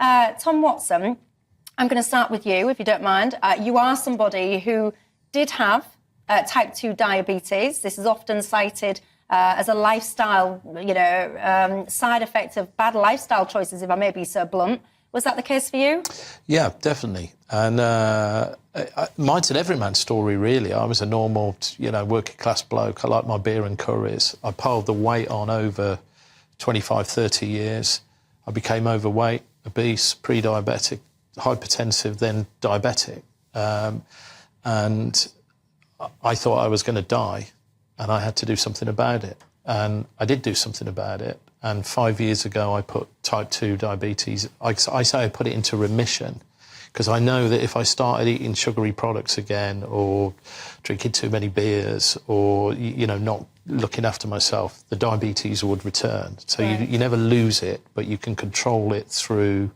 Tom Watson, I'm going to start with you, if you don't mind. You are somebody who did have type 2 diabetes. This is often cited as a lifestyle, side effect of bad lifestyle choices, if I may be so blunt. Was that the case for you? Yeah, definitely. And mine's an everyman story, really. I was a normal, working class bloke. I liked my beer and curries. I piled the weight on over 25, 30 years. I became overweight, obese, pre-diabetic, hypertensive, then diabetic. And I thought I was going to die, and I had to do something about it. And I did do something about it. And 5 years ago, I put type 2 diabetes, I say I put it into remission, because I know that if I started eating sugary products again, or drinking too many beers, or, not looking after myself, the diabetes would return. So right. you never lose it, but you can control it through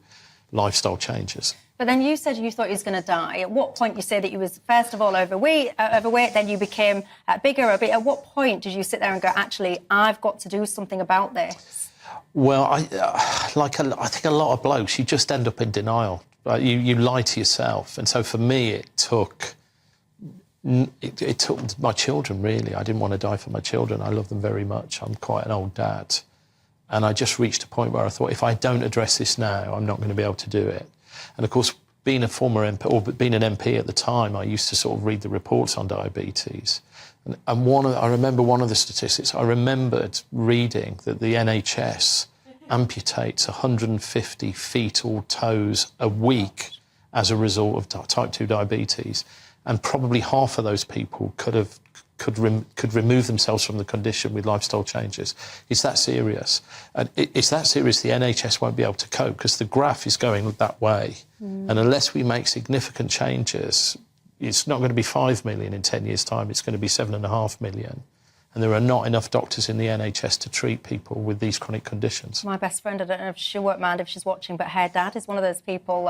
lifestyle changes. But then you said you thought he was going to die. At what point you say that you was, first of all, overweight, then you became bigger a bit. At what point did you sit there and go, actually, I've got to do something about this? Well, I think a lot of blokes, you just end up in denial. Right? You lie to yourself. And so for me, it took my children, really. I didn't want to die for my children. I love them very much. I'm quite an old dad. And I just reached a point where I thought, if I don't address this now, I'm not going to be able to do it. And of course, being a former MP, or being an MP at the time, I used to sort of read the reports on diabetes. And I remember one of the statistics, I remembered reading that the NHS amputates 150 feet or toes a week as a result of type 2 diabetes. And probably half of those people could remove themselves from the condition with lifestyle changes. It's that serious. And it's that serious the NHS won't be able to cope, because the graph is going that way. And unless we make significant changes, it's not going to be 5 million in 10 years' time, it's going to be 7.5 million. And there are not enough doctors in the NHS to treat people with these chronic conditions. My best friend, I don't know if she won't mind if she's watching, but her dad is one of those people,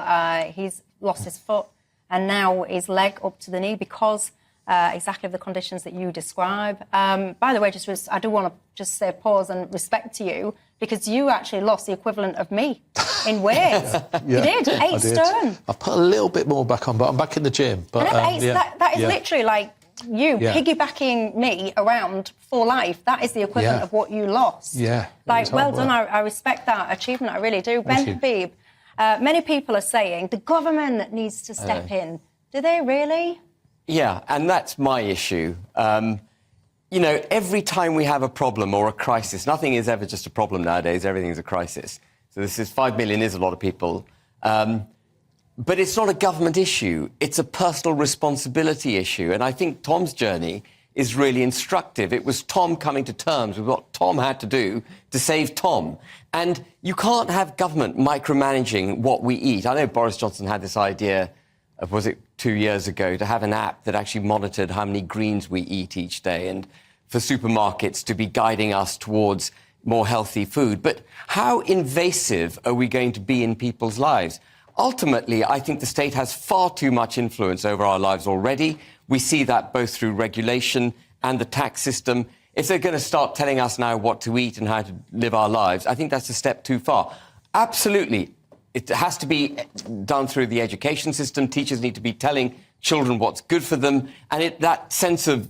he's lost his foot and now his leg up to the knee because exactly of the conditions that you describe. By the way, I do want to just say pause and respect to you, because you actually lost the equivalent of me in weight. You did, 8 stone. I've put a little bit more back on, but I'm back in the gym. But that is literally like you piggybacking me around for life. That is the equivalent of what you lost. Yeah. Like, well done. I respect that achievement. I really do. Ben Habib, many people are saying the government needs to step in. Do they really? Yeah, and that's my issue. Every time we have a problem or a crisis, nothing is ever just a problem nowadays, everything's a crisis. So this is 5 million is a lot of people. But it's not a government issue, it's a personal responsibility issue. And I think Tom's journey is really instructive. It was Tom coming to terms with what Tom had to do to save Tom. And you can't have government micromanaging what we eat. I know Boris Johnson had this idea of, was it 2 years ago, to have an app that actually monitored how many greens we eat each day, and for supermarkets to be guiding us towards more healthy food. But how invasive are we going to be in people's lives? Ultimately, I think the state has far too much influence over our lives already. We see that both through regulation and the tax system. If they're going to start telling us now what to eat and how to live our lives, I think that's a step too far. Absolutely. It has to be done through the education system. Teachers need to be telling children what's good for them, and that sense of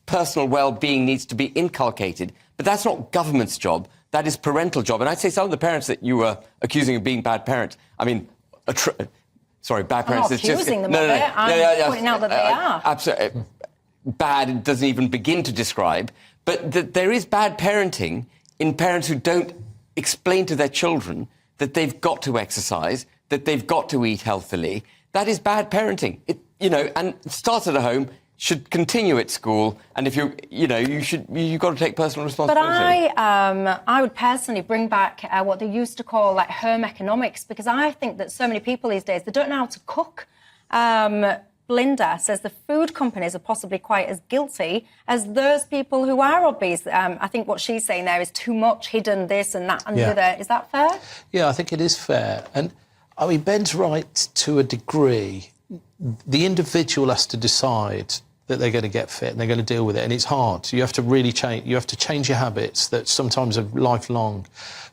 personal well-being needs to be inculcated. But that's not government's job. That is parental job. And I'd say some of the parents that you were accusing of being bad parents, I mean, sorry, bad parents. I'm not accusing them of it. I'm pointing out that they are. Absolutely. Bad, it doesn't even begin to describe. But there is bad parenting in parents who don't explain to their children that they've got to exercise, that they've got to eat healthily. That is bad parenting. And it starts at home, should continue at school, and if you've got to take personal responsibility. But I would personally bring back what they used to call like home economics, because I think that so many people these days, they don't know how to cook. Belinda says the food companies are possibly quite as guilty as those people who are obese. I think what she's saying there is too much hidden this and that and the other. Is that fair? Yeah, I think it is fair. And, I mean, Ben's right to a degree. The individual has to decide that they're going to get fit and they're going to deal with it. And it's hard. You have to really change. You have to change your habits that sometimes are lifelong.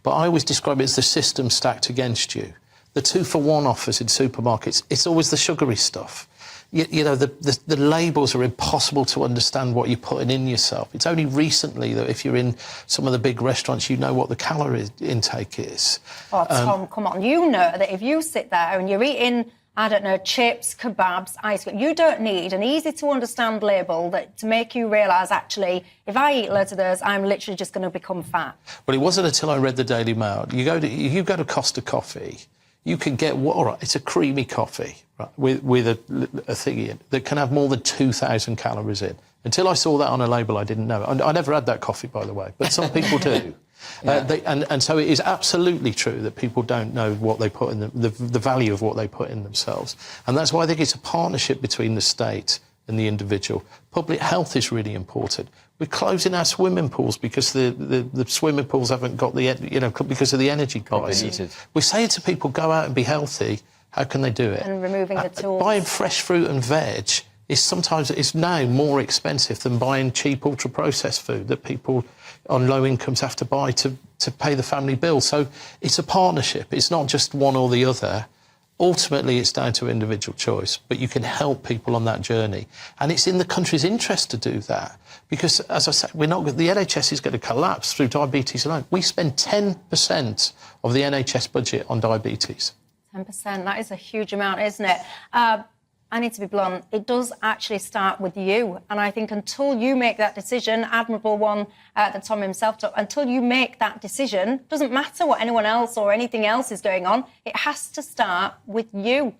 But I always describe it as the system stacked against you. The 2-for-1 offers in supermarkets, it's always the sugary stuff. You know, the labels are impossible to understand what you're putting in yourself. It's only recently that if you're in some of the big restaurants, you know what the calorie intake is. Oh, Tom, come on. You know that if you sit there and you're eating, I don't know, chips, kebabs, ice cream, you don't need an easy-to-understand label to make you realise, actually, if I eat loads of those, I'm literally just going to become fat. Well, it wasn't until I read the Daily Mail. You go to Costa Coffee, you can get, all right, it's a creamy coffee, right, with a thingy in that can have more than 2,000 calories in. Until I saw that on a label, I didn't know. I never had that coffee, by the way, but some people do. Yeah. And so it is absolutely true that people don't know what they put in the value of what they put in themselves. And that's why I think it's a partnership between the state and the individual. Public health is really important. We're closing our swimming pools because the swimming pools haven't got because of the energy crisis. We're saying to people, go out and be healthy. How can they do it? And removing the tools. Buying fresh fruit and veg is now more expensive than buying cheap ultra-processed food that people on low incomes have to buy to pay the family bill. So it's a partnership. It's not just one or the other. Ultimately, it's down to individual choice, but you can help people on that journey. And it's in the country's interest to do that. Because, as I said, the NHS is going to collapse through diabetes alone. We spend 10% of the NHS budget on diabetes. 10%, that is a huge amount, isn't it? I need to be blunt, it does actually start with you. And I think until you make that decision, admirable one that Tom himself took, until you make that decision, doesn't matter what anyone else or anything else is going on, it has to start with you.